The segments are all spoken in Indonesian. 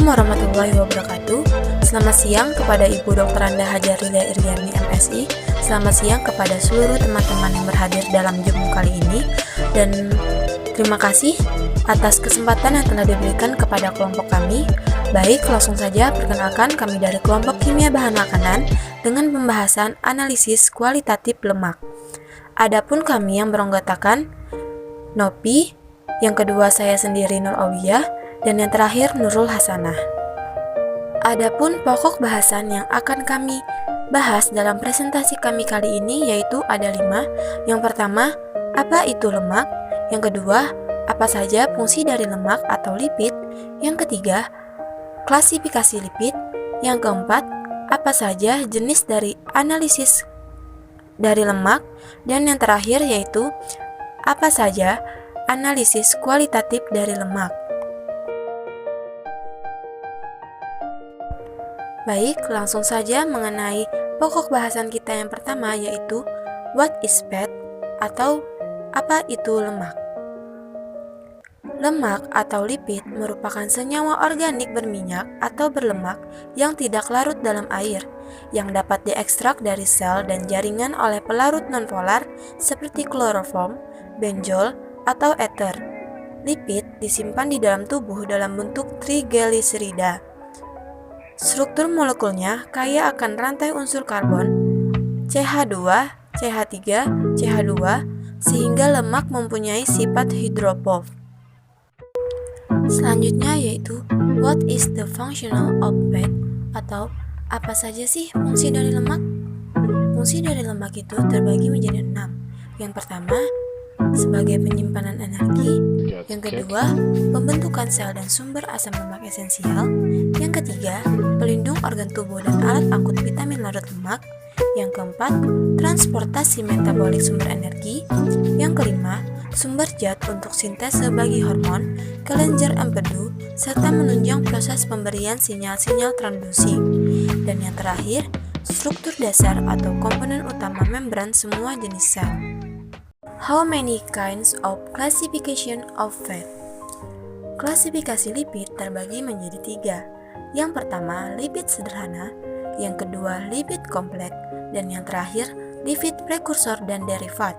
warahmatullahi wabarakatuh. Selamat siang kepada Ibu Dr. Anda Hajarila Iryani MSI. Selamat siang kepada seluruh teman-teman yang berhadir dalam Zoom kali ini. Dan terima kasih atas kesempatan yang telah diberikan kepada kelompok kami. Baik, langsung saja perkenalkan kami dari kelompok kimia bahan makanan dengan pembahasan analisis kualitatif lemak. Adapun kami yang beranggotakan Nopi, yang kedua saya sendiri Nur Awiyah, dan yang terakhir Nurul Hasanah. Adapun pokok bahasan yang akan kami bahas dalam presentasi kami kali ini yaitu ada 5. Yang pertama, apa itu lemak? Yang kedua, apa saja fungsi dari lemak atau lipid? Yang ketiga, klasifikasi lipid. Yang keempat, apa saja jenis dari analisis dari lemak? Dan yang terakhir yaitu apa saja analisis kualitatif dari lemak. Baik, langsung saja mengenai pokok bahasan kita yang pertama yaitu what is fat atau apa itu lemak. Lemak atau lipid merupakan senyawa organik berminyak atau berlemak yang tidak larut dalam air, yang dapat diekstrak dari sel dan jaringan oleh pelarut nonpolar seperti kloroform, benjol, atau ether. Lipid disimpan di dalam tubuh dalam bentuk trigliserida. Struktur molekulnya kaya akan rantai unsur karbon, CH2, CH3, CH2, sehingga lemak mempunyai sifat hidrofob. Selanjutnya yaitu what is the functional of fat atau apa saja sih fungsi dari lemak? Fungsi dari lemak itu terbagi menjadi 6. Yang pertama, sebagai penyimpanan energi. Yang kedua, pembentukan sel dan sumber asam lemak esensial. Yang ketiga, pelindung organ tubuh dan alat angkut vitamin larut lemak. Yang keempat, transportasi metabolik sumber energi. Yang kelima, sumber zat untuk sintese bagi hormon, kelenjar empedu, serta menunjang proses pemberian sinyal-sinyal transduksi. Dan yang terakhir, struktur dasar atau komponen utama membran semua jenis sel. How many kinds of classification of fat? Klasifikasi lipid terbagi menjadi 3. Yang pertama, lipid sederhana. Yang kedua, lipid kompleks. Dan yang terakhir, lipid prekursor dan derivat.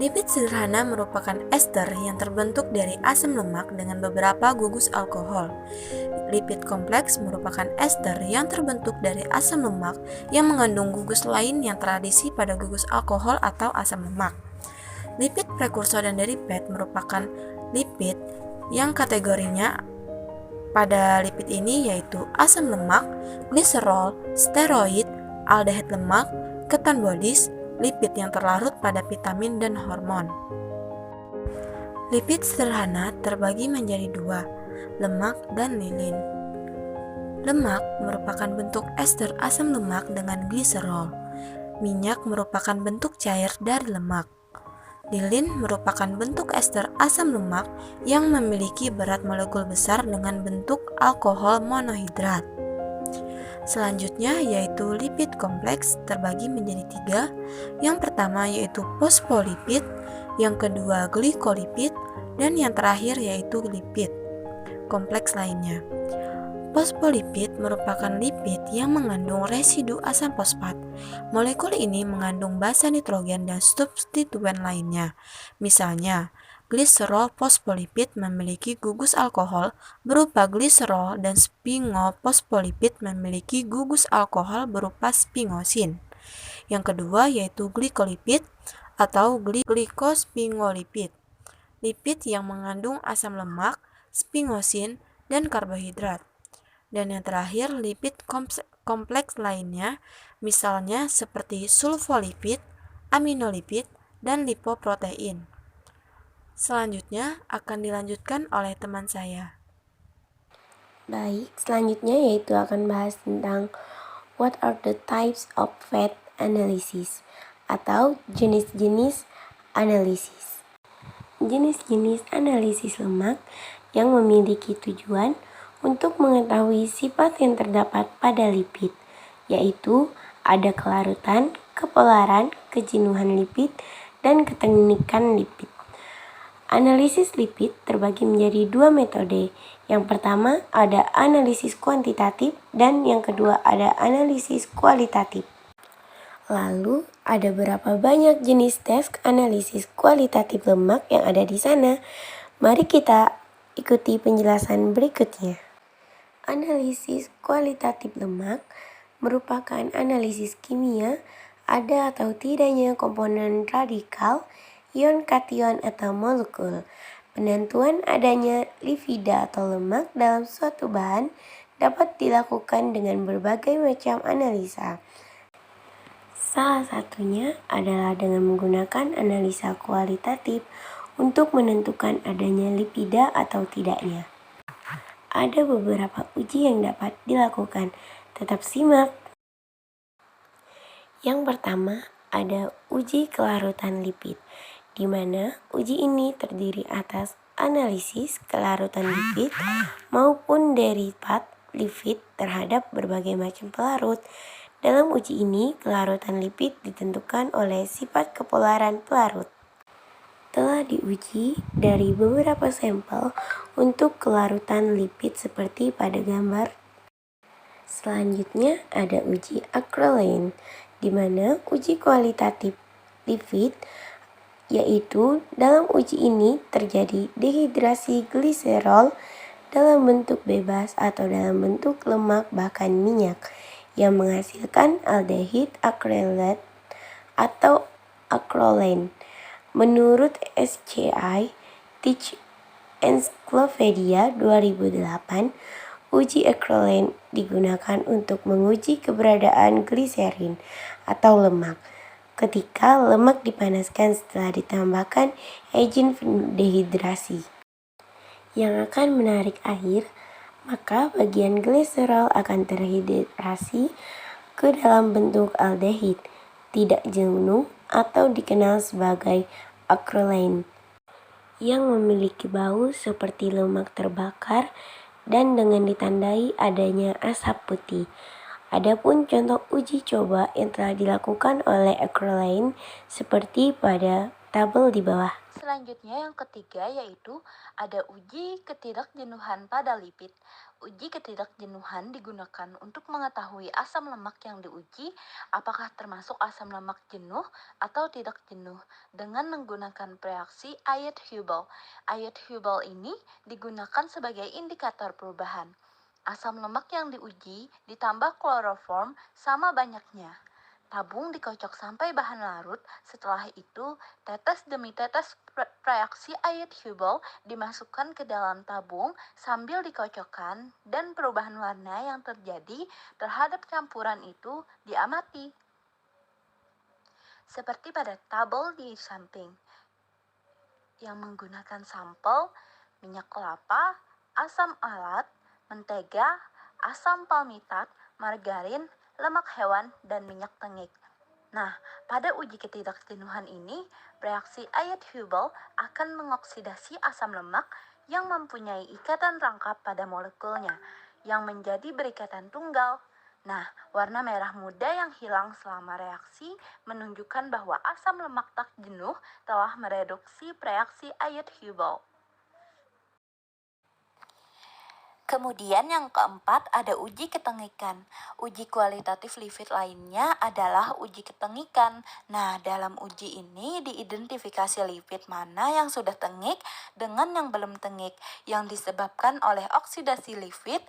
Lipid sederhana merupakan ester yang terbentuk dari asam lemak dengan beberapa gugus alkohol. Lipid kompleks merupakan ester yang terbentuk dari asam lemak yang mengandung gugus lain yang teradisi pada gugus alkohol atau asam lemak. Lipid prekursor dan derivat merupakan lipid yang kategorinya pada lipid ini yaitu asam lemak, gliserol, steroid, aldehid lemak, keton bodies, lipid yang terlarut pada vitamin dan hormon. Lipid sederhana terbagi menjadi 2, lemak dan lilin. Lemak merupakan bentuk ester asam lemak dengan gliserol. Minyak merupakan bentuk cair dari lemak. Lilin merupakan bentuk ester asam lemak yang memiliki berat molekul besar dengan bentuk alkohol monohidrat. Selanjutnya yaitu lipid kompleks terbagi menjadi 3. Yang pertama yaitu fosfolipid, yang kedua glikolipid, dan yang terakhir yaitu lipid kompleks lainnya. Fosfolipid merupakan lipid yang mengandung residu asam fosfat. Molekul ini mengandung basa nitrogen dan substituen lainnya. Misalnya, gliserol fosfolipid memiliki gugus alkohol berupa gliserol dan sphingofosfolipid memiliki gugus alkohol berupa sphingosine. Yang kedua yaitu glikolipid atau glikosphingolipid, lipid yang mengandung asam lemak, sphingosine, dan karbohidrat. Dan yang terakhir lipid kompleks lainnya, misalnya seperti sulfolipid, aminolipid, dan lipoprotein. Selanjutnya akan dilanjutkan oleh teman saya. Baik, selanjutnya yaitu akan bahas tentang what are the types of fat analysis atau jenis-jenis analisis. Jenis-jenis analisis lemak yang memiliki tujuan untuk mengetahui sifat yang terdapat pada lipid, yaitu ada kelarutan, kepolaran, kejenuhan lipid, dan keteknikan lipid. Analisis lipid terbagi menjadi dua metode. Yang pertama ada analisis kuantitatif dan yang kedua ada analisis kualitatif. Lalu, ada berapa banyak jenis tes analisis kualitatif lemak yang ada di sana? Mari kita ikuti penjelasan berikutnya. Analisis kualitatif lemak merupakan analisis kimia ada atau tidaknya komponen radikal, ion kation atau molekul. Penentuan adanya lipida atau lemak dalam suatu bahan dapat dilakukan dengan berbagai macam analisa. Salah satunya adalah dengan menggunakan analisa kualitatif untuk menentukan adanya lipida atau tidaknya. Ada beberapa uji yang dapat dilakukan. Tetap simak. Yang pertama, ada uji kelarutan lipid, di mana uji ini terdiri atas analisis kelarutan lipid maupun derivat lipid terhadap berbagai macam pelarut. Dalam uji ini, kelarutan lipid ditentukan oleh sifat kepolaran pelarut. Telah diuji dari beberapa sampel untuk kelarutan lipid seperti pada gambar. Selanjutnya ada uji acrolein, di mana uji kualitatif lipid, yaitu dalam uji ini terjadi dehidrasi gliserol dalam bentuk bebas atau dalam bentuk lemak bahkan minyak yang menghasilkan aldehid acrylate atau acrolein. Menurut SCI Teach Encyclopedia 2008, uji acrolein digunakan untuk menguji keberadaan gliserin atau lemak ketika lemak dipanaskan setelah ditambahkan agen dehidrasi yang akan menarik air, maka bagian gliserol akan terhidrasi ke dalam bentuk aldehid tidak jenuh atau dikenal sebagai acrolein yang memiliki bau seperti lemak terbakar dan dengan ditandai adanya asap putih. Adapun contoh uji coba yang telah dilakukan oleh acrolein seperti pada tabel di bawah. Selanjutnya yang ketiga yaitu ada uji ketidakjenuhan pada lipid. Uji ketidakjenuhan digunakan untuk mengetahui asam lemak yang diuji apakah termasuk asam lemak jenuh atau tidak jenuh dengan menggunakan reaksi Ayet-Hubel. Ayet-Hubel ini digunakan sebagai indikator perubahan. Asam lemak yang diuji ditambah kloroform sama banyaknya. Tabung dikocok sampai bahan larut. Setelah itu, tetes demi tetes reaksi Ayet-Hubel dimasukkan ke dalam tabung sambil dikocokkan dan perubahan warna yang terjadi terhadap campuran itu diamati. Seperti pada tabel di samping, yang menggunakan sampel minyak kelapa, asam alat, mentega, asam palmitat, margarin, lemak hewan, dan minyak tengik. Nah, pada uji ketidakjenuhan ini, reaksi Ayet-Hubel akan mengoksidasi asam lemak yang mempunyai ikatan rangkap pada molekulnya, yang menjadi berikatan tunggal. Nah, warna merah muda yang hilang selama reaksi menunjukkan bahwa asam lemak tak jenuh telah mereduksi reaksi Ayet-Hubel. Kemudian yang keempat ada uji ketengikan. Uji kualitatif lipid lainnya adalah uji ketengikan. Nah, dalam uji ini diidentifikasi lipid mana yang sudah tengik dengan yang belum tengik yang disebabkan oleh oksidasi lipid.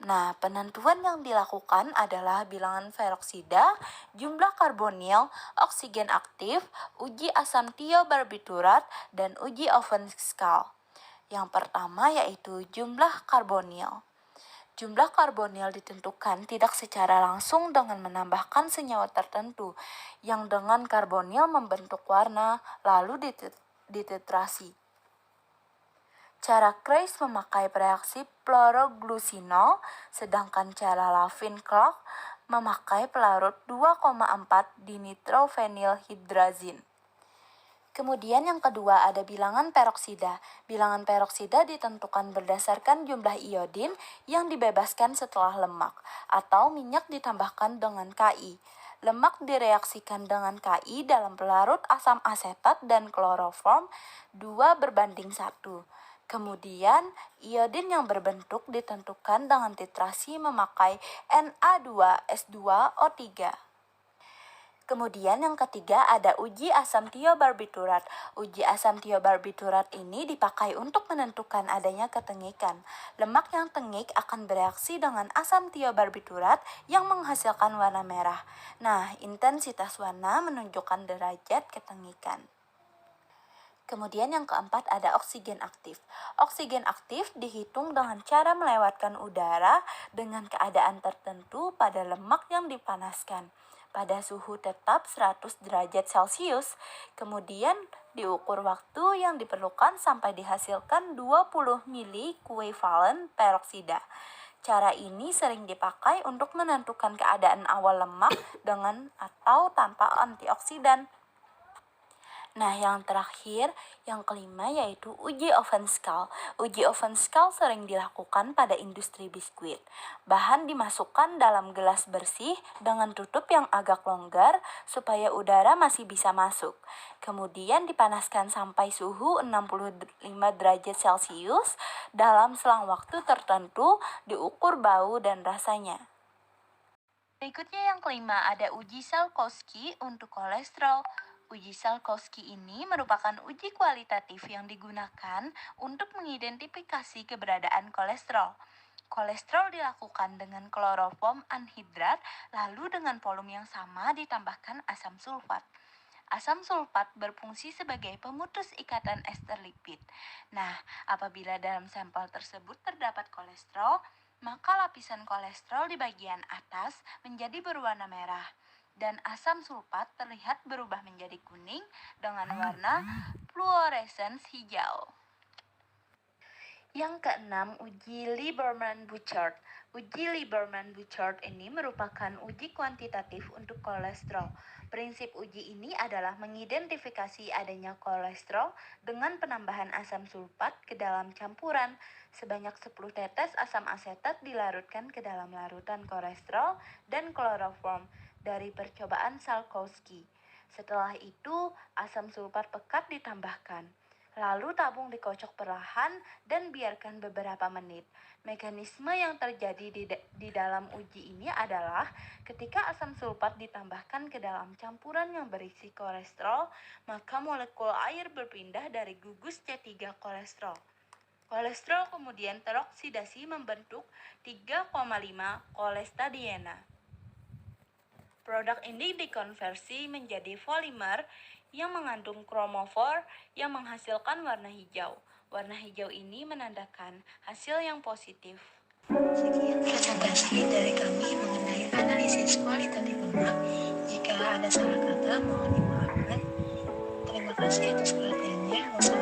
Nah, penentuan yang dilakukan adalah bilangan peroksida, jumlah karbonil, oksigen aktif, uji asam tiobarbiturat, dan uji Oven-Skal. Yang pertama yaitu jumlah karbonil. Jumlah karbonil ditentukan tidak secara langsung dengan menambahkan senyawa tertentu yang dengan karbonil membentuk warna lalu dititrasi. Cara Kreis memakai reaksi fluoroglucinol, sedangkan cara Lavin-Clark memakai pelarut 2,4 dinitrophenylhydrazine. Kemudian yang kedua ada bilangan peroksida. Bilangan peroksida ditentukan berdasarkan jumlah iodin yang dibebaskan setelah lemak atau minyak ditambahkan dengan Ki. Lemak direaksikan dengan Ki dalam pelarut asam asetat dan kloroform 2:1. Kemudian, iodin yang berbentuk ditentukan dengan titrasi memakai Na2S2O3. Kemudian yang ketiga ada uji asam tiobarbiturat. Uji asam tiobarbiturat ini dipakai untuk menentukan adanya ketengikan. Lemak yang tengik akan bereaksi dengan asam tiobarbiturat yang menghasilkan warna merah. Nah, intensitas warna menunjukkan derajat ketengikan. Kemudian yang keempat ada oksigen aktif. Oksigen aktif dihitung dengan cara melewatkan udara dengan keadaan tertentu pada lemak yang dipanaskan pada suhu tetap 100 derajat Celcius. Kemudian diukur waktu yang diperlukan sampai dihasilkan 20 mili kuivalen peroksida. Cara ini sering dipakai untuk menentukan keadaan awal lemak dengan atau tanpa antioksidan. Nah, yang terakhir, yang kelima yaitu uji oven scale. Uji oven scale sering dilakukan pada industri biskuit. Bahan dimasukkan dalam gelas bersih dengan tutup yang agak longgar supaya udara masih bisa masuk. Kemudian dipanaskan sampai suhu 65 derajat Celcius. Dalam selang waktu tertentu diukur bau dan rasanya. Berikutnya yang kelima ada uji Salkowski untuk kolesterol. Uji Salkowski ini merupakan uji kualitatif yang digunakan untuk mengidentifikasi keberadaan kolesterol. Kolesterol dilakukan dengan kloroform anhidrat, lalu dengan volume yang sama ditambahkan asam sulfat. Asam sulfat berfungsi sebagai pemutus ikatan ester lipid. Nah, apabila dalam sampel tersebut terdapat kolesterol, maka lapisan kolesterol di bagian atas menjadi berwarna merah dan asam sulfat terlihat berubah menjadi kuning dengan warna fluorescence hijau. Yang keenam, uji Lieberman-Buchard. Uji Lieberman-Buchard ini merupakan uji kuantitatif untuk kolesterol. Prinsip uji ini adalah mengidentifikasi adanya kolesterol dengan penambahan asam sulfat ke dalam campuran. Sebanyak 10 tetes asam asetat dilarutkan ke dalam larutan kolesterol dan kloroform dari percobaan Salkowski. Setelah itu, asam sulfat pekat ditambahkan. Lalu tabung dikocok perlahan dan biarkan beberapa menit. Mekanisme yang terjadi di dalam uji ini adalah ketika asam sulfat ditambahkan ke dalam campuran yang berisi kolesterol, maka molekul air berpindah dari gugus C3 kolesterol. Kolesterol kemudian teroksidasi membentuk 3,5 kolestadiena. Produk ini dikonversi menjadi polimer yang mengandung kromofor yang menghasilkan warna hijau. Warna hijau ini menandakan hasil yang positif. Sekian presentasi dari kami mengenai analisis kualitatif lemak. Jika ada salah kata, mohon dimaafkan. Terima kasih atas perhatiannya.